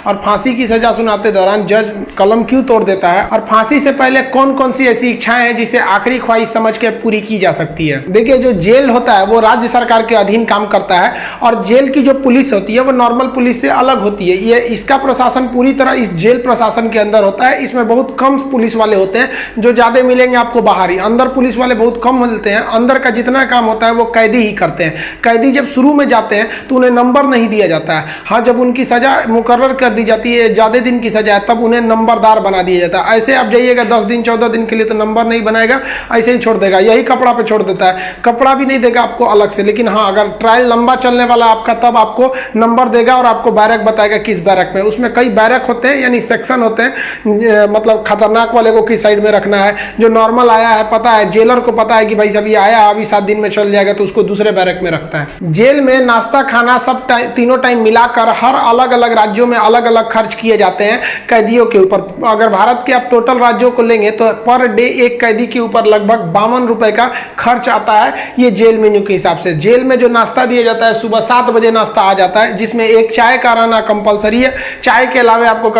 और फांसी की सजा सुनाते दौरान जज कलम क्यों तोड़ देता है, और फांसी से पहले कौन कौन सी ऐसी इच्छाएं हैं जिसे आखिरी ख्वाहिश समझ के पूरी की जा सकती है। देखिए, जो जेल होता है वो राज्य सरकार के अधीन काम करता है, और जेल की जो पुलिस होती है वो नॉर्मल पुलिस से अलग होती है। ये इसका प्रशासन पूरी तरह इस जेल प्रशासन के अंदर होता है। इसमें बहुत कम पुलिस वाले होते हैं, जो ज्यादा मिलेंगे आपको बाहर ही। अंदर पुलिस वाले बहुत कम मिलते हैं। अंदर का जितना काम होता है वो कैदी ही करते हैं। कैदी जब शुरू में जाते हैं तो उन्हें नंबर नहीं दिया जाता है। हाँ, जब उनकी सजा मुकर्रर कर दी जाती है, ज्यादा दिन की सजा है, तब उन्हें नंबरदार बना दिया जाता है। ऐसे आप जाइएगा 10 दिन 14 दिन के लिए तो नंबर नहीं बनाएगा, ऐसे ही छोड़ देगा। यही कपड़ा पे छोड़ देता है, कपड़ा भी नहीं देगा आपको अलग से। लेकिन हाँ, अगर ट्रायल लंबा चलने वाला आपका, तब आपको नंबर देगा और आपको बैरक बताएगा किस बैरक में। उसमें कई बैरक होते हैं, यानी सेक्शन होते हैं। मतलब खतरनाक वाले को किस साइड में रखना है, जो नॉर्मल आया है पता है, जेलर को पता है कि भाई अभी आया, अभी 7 दिन में चल जाएगा, तो उसको दूसरे बैरक में रखता है। जेल में नाश्ता खाना सब तीनों टाइम मिलाकर हर अलग अलग राज्यों में अलग अलग खर्च किए जाते हैं कैदियों के ऊपर। अगर भारत के आप टोटल राज्यों को लेंगे तो पर डे एक कैदी के ऊपर लगभग 52 रुपए का खर्च आता है, ये जेल मेन्यू के हिसाब से। जेल में जो नाश्ता दिया जाता है, सुबह 7 बजे नाश्ता आ जाता है, जिसमें एक चाय का रहना कंपलसरी है। चाय के अलावा आपको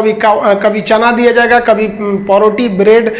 कभी चना दिया जाएगा, कभी परोटी, ब्रेड,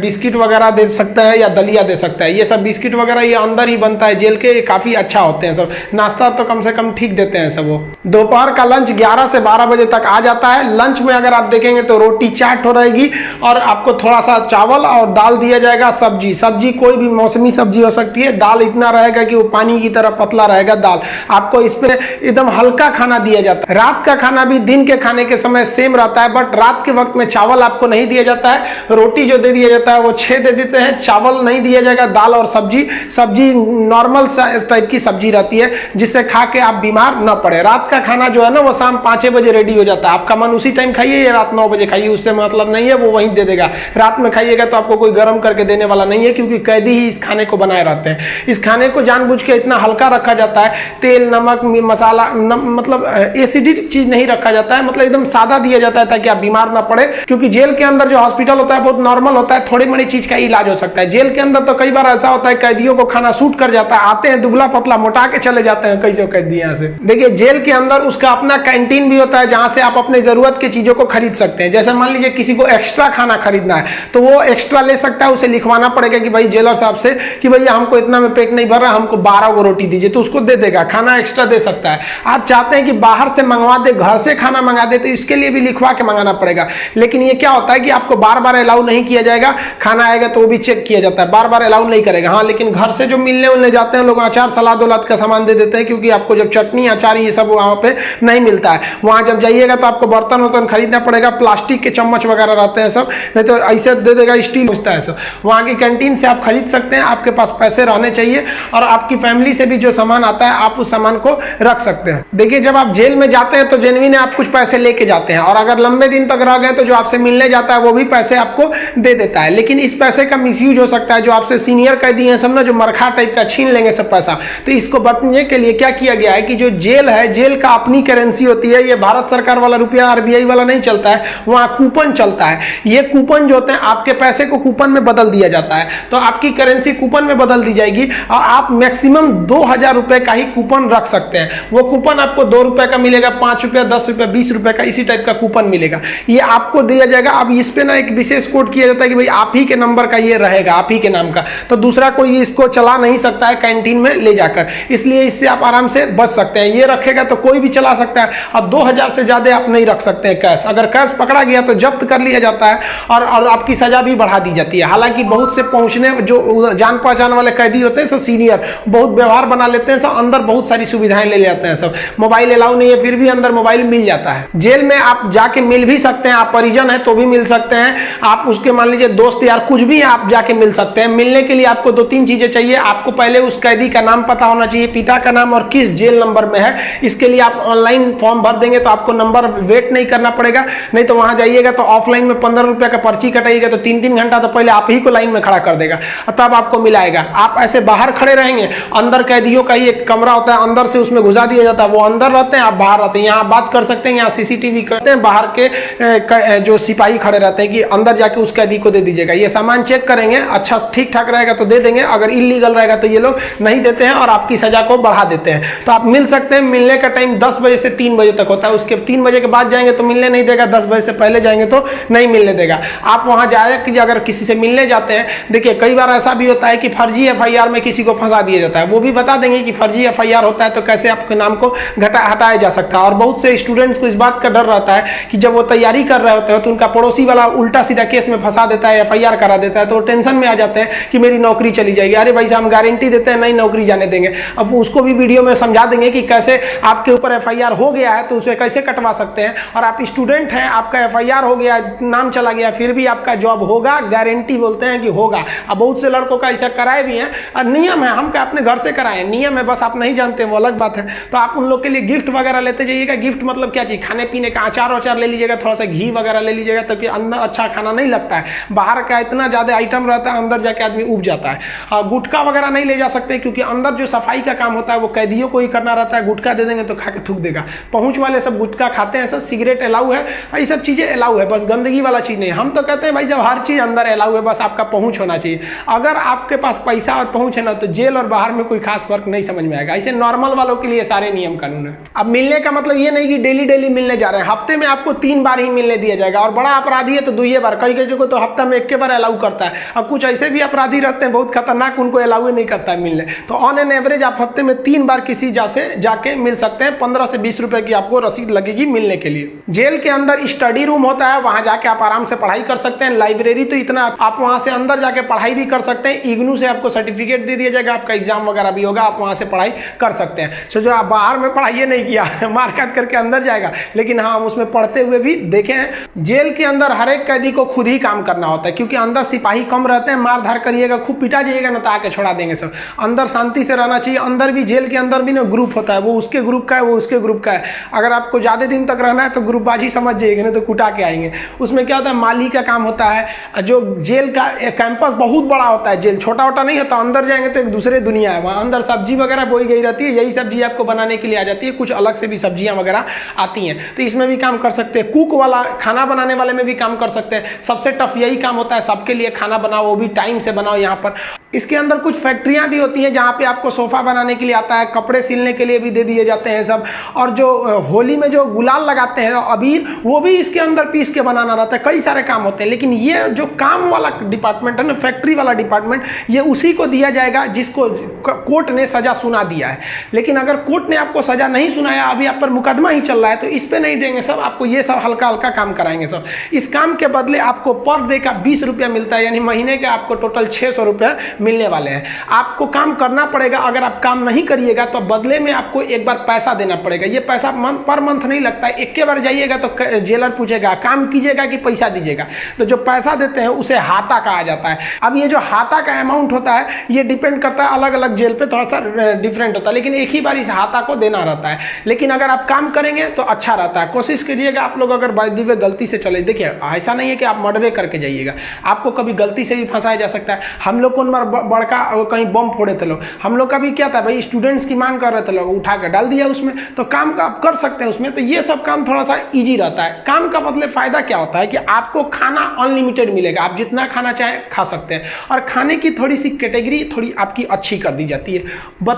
बिस्किट वगैरह दे सकता है, या दलिया दे सकता है। ये सब बिस्किट वगैरह ये अंदर ही बनता है जेल के, ये काफी अच्छा होते हैं सब। नाश्ता तो कम से कम ठीक देते हैं सब वो। दोपहर का लंच 11 से 12 बजे तक आ जाता है। लंच में अगर आप देखेंगे तो रोटी 4 ठो रहेगी, और आपको थोड़ा सा चावल और दाल दिया जाएगा। सब्जी कोई भी मौसमी सब्जी हो सकती है। दाल इतना रहेगा कि वो पानी की तरह पतला रहेगा दाल। आपको इस पे एकदम हल्का खाना दिया जाता है। रात का खाना भी दिन के खाने के समय सेम रहता है, बट रात के वक्त में चावल आपको नहीं दिया जाता है। रोटी जो दे दिया जाता है वो 6 दे देते हैं, चावल नहीं दिया जाएगा। दाल और सब्जी नॉर्मल टाइप की सब्जी रहती है, जिससे खा के आप बीमार न पड़े। रात का खाना जो है ना वो शाम 5 बजे रेडी हो जाता है। आपका मन उसी टाइम खाइए या रात 9 बजे खाइए, उससे मतलब नहीं है, वो वहीं दे देगा। रात में खाइएगा तो आपको कोई गर्म करके देने वाला नहीं है, क्योंकि कैदी ही इस खाने को बनाए रहते हैं। इस खाने को जानबूझ के इतना हल्का रखा जाता है, तेल नमक मसाला मतलब एसिडिक चीज नहीं रखा जाता है, मतलब एकदम सादा दिया जाता है ताकि आप बीमार ना पड़े। क्योंकि जेल के अंदर जो हॉस्पिटल होता है बहुत नॉर्मल होता है, थोड़ी बड़ी चीज का इलाज हो सकता है। जेल के अंदर तो कई बार ऐसा होता है कैदियों को खाना सूट कर जाता है, आते हैं दुबला पतला मोटा के चले जाते हैं कैसे कैदी यहाँ से। देखिए, जेल के अंदर उसका अपना कैंटीन भी होता है, जहां से आप अपने जरूरत की चीजों को खरीद सकते हैं। जैसे मान लीजिए किसी को एक्स्ट्रा खाना खरीदना है तो वो एक्स्ट्रा ले सकता है, उसे लिखवाना पड़ेगा कि भाई जेलर साहब से कि भैया हमको इतना में पेट नहीं भर रहा, हमको 12 गो रोटी दीजिए, तो उसको दे देगा, खाना एक्स्ट्रा दे सकता है। आप चाहते हैं कि बाहर से मंगवा दे, घर से खाना मंगा दे, तो इसके लिए भी लिखवा के मंगाना पड़ेगा। लेकिन ये क्या होता है कि आपको बार बार अलाउ नहीं किया जाएगा। खाना आएगा तो वो भी चेक किया जाता है, बार बार अलाउ नहीं करेगा। हाँ, लेकिन घर से जो मिलने उलने जाते हैं लोग, अचार सलाद उलाद का सामान दे देते हैं, क्योंकि आपको जब चटनी अचार ये सब वहां पे नहीं मिलता है। वहां जब जाइएगा तो आपको बर्तन वर्तन खरीदना पड़ेगा, प्लास्टिक के चम्मच वगैरह रहते हैं सब, नहीं तो ऐसे दे देगा, स्टील होता है सब। वहां की कैंटीन से आप खरीद सकते हैं, आपके पास पैसे रहने चाहिए, और आपकी फैमिली से भी जो सामान आता है आप उस सामान को रख सकते हैं। देखिए, जब आप जेल में जाते हैं तो जेनविन आप कुछ पैसे लेके जाते हैं, और अगर लंबे दिन तक रह गए तो जो आपसे मिलने जाता है वो भी पैसे आपको दे देता है। लेकिन इस पैसे का मिसयूज हो सकता है, जो आपसे सीनियर कैदी हैं सब ना, जो मरखा टाइप का छीन लेंगे सब पैसा। तो इसको बचने के लिए क्या किया गया है कि जो जेल है, जेल का अपनी करेंसी होती है। ये भारत सरकार वाला रुपया आरबीआई वाला नहीं चलता है, वहां कूपन चलता है। ये कूपन जो होते हैं, आपके पैसे को कूपन में बदल दिया जाता है, तो आपकी करेंसी कूपन में बदल दी जाएगी, और आप मैक्सिमम 2000 रुपए का ही कूपन रख सकते हैं। वो कूपन आपको 2 रुपए का मिलेगा, 5 रुपए, 10 रुपए, 20 रुपए का, इसी टाइप का कूपन मिलेगा। ये आपको दिया जाएगा। अब इस पे ना एक विशेष कोड किया जाता है कि भाई आप ही के नंबर का ये रहेगा, आप ही के नाम का, तो दूसरा कोई इसको चला नहीं सकता है कैंटीन में ले जाकर। इसलिए इससे आप आराम से बच सकते हैं। ये रखेगा तो कोई भी चला सकता है। अब 2000 से ज्यादा आप नहीं रख सकते हैं कैश। अगर कैश पकड़ा गया तो जब्त कर लिया जाता है, और आपकी सजा भी बढ़ा दी जाती है। हालांकि बहुत से पहुंचने जो जान पहचान वाले कैदी होते हैं सब सीनियर, बहुत व्यवहार बना लेते हैं सब, अंदर बहुत सारी सुविधाएं ले लेते हैं सब। मोबाइल अलाउ नहीं है, फिर भी अंदर मोबाइल मिल जाता है। जेल में आप जाके मिल भी सकते हैं, आप परिजन है तो भी मिल सकते हैं, आप उसके मान लीजिए दोस्त यार कुछ भी आप जाके मिल सकते हैं। मिलने के लिए आपको 2-3 चीजें चाहिए। आपको पहले उस कैदी का नाम पता होना चाहिए, पिता का नाम, और किस जेल नंबर में है। इसके लिए आप ऑनलाइन फॉर्म भर देंगे तो आपको नंबर वेट नहीं करना पड़ेगा। नहीं तो वहां जाइएगा तो ऑफलाइन में 15 रुपए का पर्ची कटाइएगा तो 3-3 घंटा तो पहले आप ही को लाइन में खड़ा कर देगा, तब आपको मिलाएगा। आप ऐसे बाहर खड़े रहेंगे, अंदर कैदियों का ही एक कमरा होता है, अंदर से उसमें घुसा दिया जाता है, वो अंदर रहते हैं, आप बाहर रहते हैं। यहाँ बात कर सकते हैं, यहाँ सीसीटीवी करते हैं, बाहर के जो सिपाही खड़े रहते हैं कि अंदर जाके उस कैदी को दे दीजिएगा। ये सामान चेक करेंगे, अच्छा ठीक ठाक रहेगा तो दे देंगे, अगर इलीगल रहेगा तो ये लोग नहीं देते हैं और आपकी सजा को बढ़ा देते हैं। तो आप मिल सकते हैं। मिलने का टाइम 10 बजे से 3 बजे तक होता है। उसके 3 बजे के के बाद जाएंगे तो मिलने नहीं देगा, 10 बजे से पहले जाएंगे तो नहीं मिलने देगा। आप वहां जाए कि अगर किसी से मिलने जाते हैं, देखिए कई बार ऐसा भी होता है कि फर्जी FIR में किसी को फंसा दिया जाता है, वो भी बता देंगे कि फर्जी FIR होता है तो कैसे आपके नाम को हटाया जा सकता है। और बहुत से स्टूडेंट्स को इस बात का डर रहता है कि जब वो तैयारी कर रहे होते हैं तो उनका पड़ोसी वाला उल्टा सीधा केस में फंसा देता है, FIR करा देता है, तो टेंशन में आ जाते हैं कि मेरी नौकरी चली जाएगी। अरे भाई साहब, हम गारंटी देते हैं नहीं नौकरी जाने देंगे। अब उसको भी वीडियो में समझा देंगे कि कैसे आपके ऊपर FIR हो गया है तो उसे कैसे कटवा सकते हैं, और आप स्टूडेंट हैं, आपका FIR हो गया, नाम चला गया, फिर भी आपका जॉब होगा, गारंटी बोलते हैं कि होगा। अब बहुत से लड़कों का ऐसा कराए भी हैं, और नियम है, हम क्या अपने घर से कराए, नियम है, बस आप नहीं जानते वो अलग बात है। तो आप उन लोग के लिए गिफ्ट वगैरह लेते जाइएगा। गिफ्ट मतलब क्या चीज, खाने पीने का अचार वचार ले लीजिएगा, थोड़ा सा घी वगैरह ले लीजिएगा, ताकि अंदर अच्छा खाना नहीं लगता है। बाहर का इतना ज्यादा आइटम रहता है, अंदर जाके आदमी उब जाता है। गुटखा वगैरह नहीं ले जा सकते, क्योंकि अंदर जो सफाई का काम होता है वो कैदियों को ही करना रहता है। गुटखा दे देंगे तो खा के थूक देगा। पहुंच वाले सब गुटखा खाते हैं, सब सिगरेट अलाउ है, ये सब चीजें अलाउ है, बस गंदगी वाला चीज नहीं। हम तो कहते हैं भाई जब हर चीज अंदर अलाउ है, बस आपका पहुंच होना चाहिए। अगर आपके पास पैसा और पहुंच है ना, तो जेल और बाहर में कोई खास फर्क नहीं समझ में आएगा। ऐसे नॉर्मल वालों के लिए सारे नियम कानून है। अब मिलने का मतलब ये नहीं कि डेली डेली मिलने जा रहे हैं, हफ्ते में आपको 3 बार ही मिलने दिया जाएगा, और बड़ा अपराधी है तो 2 बार, कई को तो हफ्ता में 1 बार अलाउ करता है। अब कुछ ऐसे भी अपराधी रहते हैं बहुत खतरनाक, उनको अलाउ नहीं करता है मिलने। तो ऑन एन एवरेज आप हफ्ते में 3 बार किसी जाके मिल सकते हैं। 15 से 20 रुपए की आपको रसीद लगेगी मिलने के लिए। जेल के अंदर स्टडी रूम होता है, वहां जाके आप आराम से पढ़ाई कर सकते हैं। लाइब्रेरी तो इतना, आप वहां से अंदर जाके पढ़ाई भी कर सकते हैं। इग्नू से आपको सर्टिफिकेट दे दिया जाएगा, आपका एग्जाम वगैरह भी होगा, आप वहां से पढ़ाई कर सकते हैं। सो जो आप बाहर में पढ़ाई नहीं किया, मार काट करके अंदर जाएगा, लेकिन हाँ उसमें पढ़ते हुए भी देखे हैं। जेल के अंदर हर एक कैदी को खुद ही काम करना होता है, क्योंकि अंदर सिपाही कम रहते हैं। मार धार करिएगा, खूब पिटा जाइएगा ना तो आके छोड़ा देंगे सब। अंदर शांति से रहना चाहिए। अंदर भी, जेल के अंदर भी ना ग्रुप होता है, वो उसके ग्रुप का है, वो उसके ग्रुप का है। अगर आपको ज्यादा दिन तक रहना है तो ग्रुपबाजी समझ जाइएगा, नहीं तो कुटा के आएंगे। उसमें क्या होता है, माली का काम होता है। जो जेल का कैंपस बहुत बड़ा होता है, जेल छोटा छोटा नहीं होता। अंदर जाएंगे तो एक दूसरे दुनिया है, वहां अंदर सब्जी वगैरह बोई गई रहती है, यही सब्जी आपको बनाने के लिए आ जाती है। कुछ अलग से भी सब्जियां वगैरह आती हैं, तो इसमें भी काम कर सकते हैं। कुक वाला, खाना बनाने वाले में भी काम कर सकते हैं। सबसे टफ यही काम होता है, सबके लिए खाना बनाओ, वो भी टाइम से बनाओ। यहाँ पर इसके अंदर कुछ फैक्ट्रियां भी होती हैं जहाँ पे आपको सोफा बनाने के लिए आता है, कपड़े सिलने के लिए भी दे दिए जाते हैं सब। और जो होली में जो गुलाल लगाते हैं अबीर, वो भी इसके अंदर पीस के बनाना रहता है। कई सारे काम होते हैं, लेकिन ये जो काम वाला डिपार्टमेंट है ना, फैक्ट्री वाला डिपार्टमेंट, ये उसी को दिया जाएगा जिसको कोर्ट ने सजा सुना दिया है। लेकिन अगर कोर्ट ने आपको सजा नहीं सुनाया, अभी आप पर मुकदमा ही चल रहा है, तो इस पे नहीं देंगे सब, आपको ये सब हल्का हल्का काम कराएंगे सब। इस काम के बदले आपको पर डे का 20 रुपया मिलता है, यानी महीने का आपको टोटल 600 रुपया मिलने वाले हैं। आपको काम करना पड़ेगा। अगर आप काम नहीं करिएगा तो बदले में आपको एक बार पैसा देना पड़ेगा। ये पैसा पर मंथ नहीं लगता है, एक बार जाइएगा तो जेलर पूछेगा काम कीजिएगा कि पैसा दीजिएगा। तो जो पैसा देते हैं उसे हाता कहा जाता है। अब ये जो हाता का अमाउंट होता है, ये डिपेंड करता है, अलग अलग जेल पे थोड़ा सा डिफरेंट होता है, लेकिन एक ही बार इस हाता को देना रहता है। लेकिन अगर आप काम करेंगे तो अच्छा रहता है। कोशिश करिएगा आप लोग, अगर बाय द वे गलती से चले, देखिए ऐसा नहीं है कि आप मर्डर करके जाइएगा, आपको कभी गलती से भी फंसाया जा सकता है। हम लोग को बड़का कहीं बम फोड़े थे लोग, हम लोग का भी क्या था भाई, स्टूडेंट्स की मांग कर रहे थे लोग, उठा कर डाल दिया उसमें, तो काम का आप कर सकते हैं उसमें। तो ये सब काम थोड़ा सा इजी रहता है। काम का बदले फायदा क्या होता है कि आपको खाना अनलिमिटेड मिलेगा, आप जितना खाना चाहे खा सकते हैं, और खाने की थोड़ी सी कैटेगरी थोड़ी आपकी अच्छी कर दी जाती है।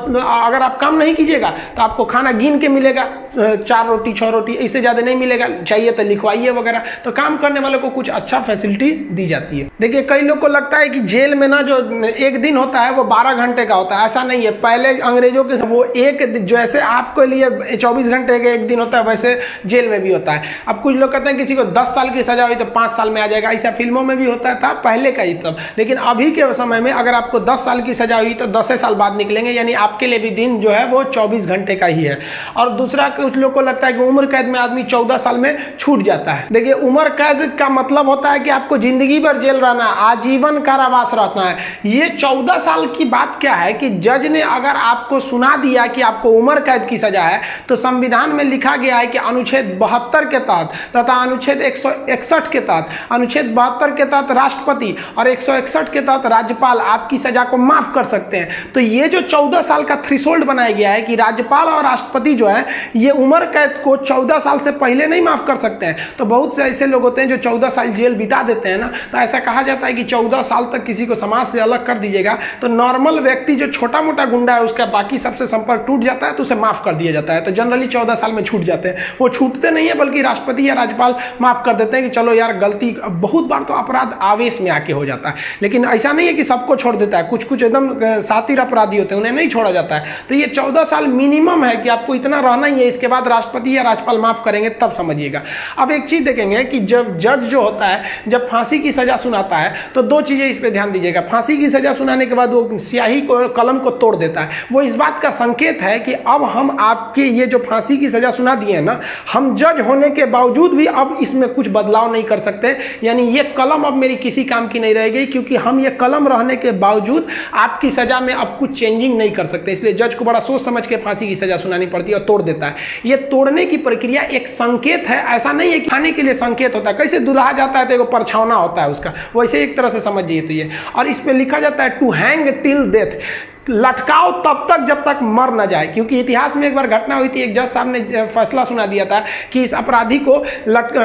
अगर आप काम नहीं कीजिएगा तो आपको खाना गिन के मिलेगा, 4 रोटी 6 रोटी, इससे ज्यादा नहीं मिलेगा, चाहिए तो लिखवाइए वगैरह। तो काम करने वालों को कुछ अच्छा फैसिलिटी दी जाती है। देखिए कई लोग को लगता है कि जेल में ना जो एक दिन होता है वो 12 घंटे का होता है, ऐसा नहीं है। पहले अंग्रेजों के वो एक, जैसे आपके लिए 24 घंटे का एक दिन होता है, वैसे जेल में भी होता है। अब कुछ लोग कहते हैं किसी को 10 साल की सजा हुई तो 5 साल में आ जाएगा, ऐसा फिल्मों में भी होता था पहले का ही तब। लेकिन अभी के समय में अगर आपको 10 साल की सजा हुई तो 10 साल बाद निकलेंगे, यानी आपके लिए भी दिन जो है वो 24 घंटे का ही है। और दूसरा, कुछ लोग को लगता है कि उम्र कैद में आदमी 14 साल में छूट जाता है। देखिए उम्र कैद का मतलब होता है कि आपको जिंदगी भर जेल रहना, आजीवन कारावास रहना है। ये 14 साल की बात क्या है कि जज ने अगर आपको सुना दिया कि आपको उम्र कैद की सजा है, तो संविधान में लिखा गया है कि अनुच्छेद 72 के तहत तथा अनुच्छेद 161 के तहत, अनुच्छेद 72 के तहत राष्ट्रपति और 161 के तहत राज्यपाल आपकी सजा को माफ कर सकते हैं। तो ये जो 14 साल का थ्रेशोल्ड बनाया गया है कि राज्यपाल और राष्ट्रपति जो है ये उम्र कैद को 14 साल से पहले नहीं माफ कर सकते हैं। तो बहुत से ऐसे लोग होते हैं जो 14 साल जेल बिता देते हैं ना, तो ऐसा कहा जाता है कि 14 साल तक किसी को समाज से अलग कर दीजिएगा तो नॉर्मल व्यक्ति जो छोटा मोटा गुंडा है उसका बाकी सबसे संपर्क टूट जाता है तो उसे माफ कर दिया जाता है। तो जनरली 14 साल में छूट जाते हैं। वो छूटते नहीं है बल्कि राष्ट्रपति या राज्यपाल माफ कर देते हैं कि चलो यार गलती। बहुत बार तो अपराध आवेश में आके हो जाता है, लेकिन ऐसा नहीं है कि सबको छोड़ देता है। कुछ कुछ एकदम शातिर अपराधी होते हैं, उन्हें नहीं छोड़ा जाता है। तो ये 14 साल मिनिमम है कि आपको इतना रहना ही है, इसके बाद राष्ट्रपति या राज्यपाल माफ करेंगे तब समझिएगा। अब एक चीज देखेंगे कि जब जज जो होता है जब फांसी की सजा सुनाता है तो दो चीजें इस पे ध्यान दीजिएगा। फांसी की सजा सुनाने के बाद वो स्याही को कलम को तोड़ देता है। वो इस बात का संकेत है कि अब हम आपके ये जो फांसी की सजा सुना दिए हैं ना, हम जज होने के बावजूद भी अब इसमें कुछ बदलाव नहीं कर सकते। यानी ये कलम अब मेरी किसी काम की नहीं रहेगी, क्योंकि हम ये कलम रहने के बावजूद आपकी सजा में अब कुछ चेंजिंग नहीं कर सकते। इसलिए जज को बड़ा सोच समझ के फांसी की सजा सुनानी पड़ती है और तोड़ देता है। ये तोड़ने की प्रक्रिया एक संकेत है, ऐसा नहीं है कि खाने के लिए संकेत होता है। कैसे दुल्हा जाता है तो एक परछावना होता है उसका, वैसे एक तरह से समझिए तो ये। और इस पे लिखा जाता है टू हैंग टिल डेथ, लटकाओ तब तक जब तक मर न जाए। क्योंकि इतिहास में एक बार घटना हुई थी, एक जज साहब ने फैसला सुना दिया था कि इस अपराधी को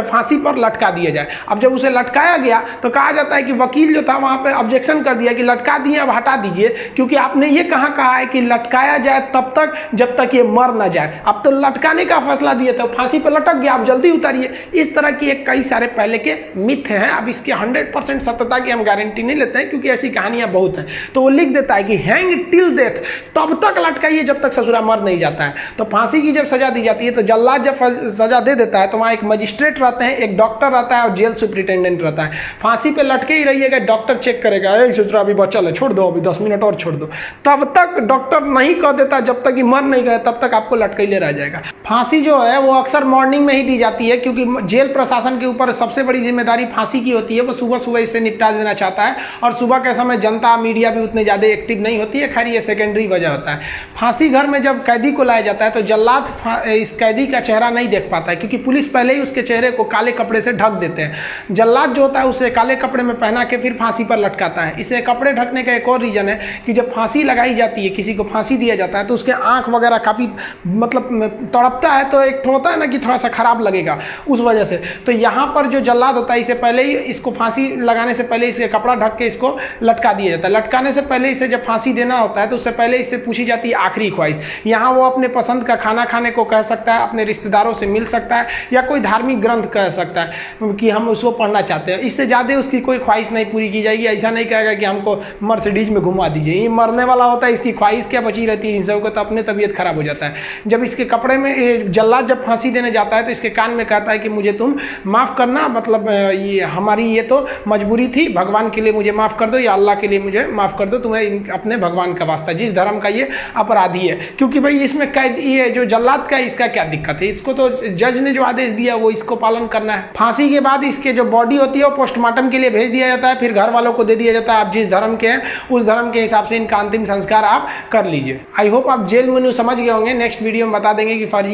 फांसी पर लटका दिया जाए। अब जब उसे लटकाया गया तो कहा जाता है कि वकील जो था वहां पे ऑब्जेक्शन कर दिया कि लटका दिए अब हटा दीजिए, क्योंकि आपने ये कहा है कि लटकाया जाए तब तक जब तक ये मर न जाए। अब तो लटकाने का फैसला दिए थे, फांसी पर लटक गया, अब जल्दी उतारिए। इस तरह की एक कई सारे पहले के मिथ हैं। अब इसके 100% सत्यता की हम गारंटी नहीं लेते हैं, क्योंकि ऐसी कहानियां बहुत हैं। तो वो लिख देता है कि हैंग टिल डेथ, तब तक लटकाइए जब तक ससुरा मर नहीं जाता है। तो फांसी की जब सजा दी जाती है तो जल्लाद जब सजा दे देता है तो वहां एक मजिस्ट्रेट रहते हैं, एक डॉक्टर रहता है और जेल सुपरिटेंडेंट रहता है। फांसी पे लटके ही रहिएगा, डॉक्टर चेक करेगा ससुरा अभी बचल है, छोड़ दो, अभी 10 मिनट और छोड़ दो। तब तक डॉक्टर नहीं कह देता जब तक कि मर नहीं गए, तब तक आपको लटकैले रह जाएगा। फांसी जो है वो अक्सर मॉर्निंग में ही दी जाती है, क्योंकि जेल प्रशासन के ऊपर सबसे बड़ी जिम्मेदारी फांसी की होती है। वो सुबह सुबह इसे निपटा देना चाहता है, और सुबह के समय जनता मीडिया भी उतने ज्यादा एक्टिव नहीं होती है। खैर ये सेकेंडरी वजह होता है। फांसी घर में जब कैदी को लाया जाता है तो जल्लाद इस कैदी का चेहरा नहीं देख पाता है, क्योंकि पुलिस पहले ही उसके चेहरे को काले कपड़े से ढक देते हैं। जल्लाद जो होता है उसे काले कपड़े में पहना के फिर फांसी पर लटकाता है। इसे कपड़े ढकने का एक और रीजन है कि जब फांसी लगाई जाती है, किसी को फांसी दिया जाता है, तो उसके आंख वगैरह काफी मतलब तड़पता है, तो एक होता है ना कि थोड़ा सा खराब लगेगा उस वजह से। तो यहाँ पर जो जल्लाद होता है इसे पहले ही इसको फांसी लगाने से पहले इसे कपड़ा ढक के इसको लटका दिया जाता है। लटकाने से पहले इसे जब फांसी देना होता है तो उससे पहले इससे पूछी जाती है आखिरी ख्वाहिश। यहाँ वो अपने पसंद का खाना खाने को कह सकता है, अपने रिश्तेदारों से मिल सकता है, या कोई धार्मिक ग्रंथ कह सकता है कि हम उसको पढ़ना चाहते हैं। इससे ज़्यादा उसकी कोई ख्वाहिश नहीं पूरी की जाएगी। ऐसा नहीं कहेगा कि हमको मर्सिडीज में घुमा दीजिए, ये मरने वाला होता है, इसकी ख्वाहिश क्या बची रहती है। इन सबको तो अपने तबीयत खराब हो जाता है। जब इसके कपड़े में जल्लाद जब फांसी देने जाता है तो इसके कान में कहता है कि मुझे तुम माफ़ करना, मतलब ये हमारी ये तो मजबूरी थी, भगवान के लिए मुझे माफ़ कर दो या अल्लाह के लिए मुझे माफ़ कर दो, तुम्हें अपने भगवान का वास्ता, जिस धर्म का ये अपराधी है। क्योंकि भाई इसमें कैद ये जो जल्लाद का इसका क्या दिक्कत है, इसको तो जज ने जो आदेश दिया वो इसको पालन करना है। फांसी के बाद इसके जो बॉडी होती है वो पोस्टमार्टम के लिए भेज दिया जाता है, फिर घर वालों को दे दिया जाता है। आप जिस धर्म के हैं उस धर्म के हिसाब से इनका अंतिम संस्कार आप कर लीजिए। आई होप आप जेल मेनू समझ गए होंगे। नेक्स्ट वीडियो में बता देंगे कि फर्जी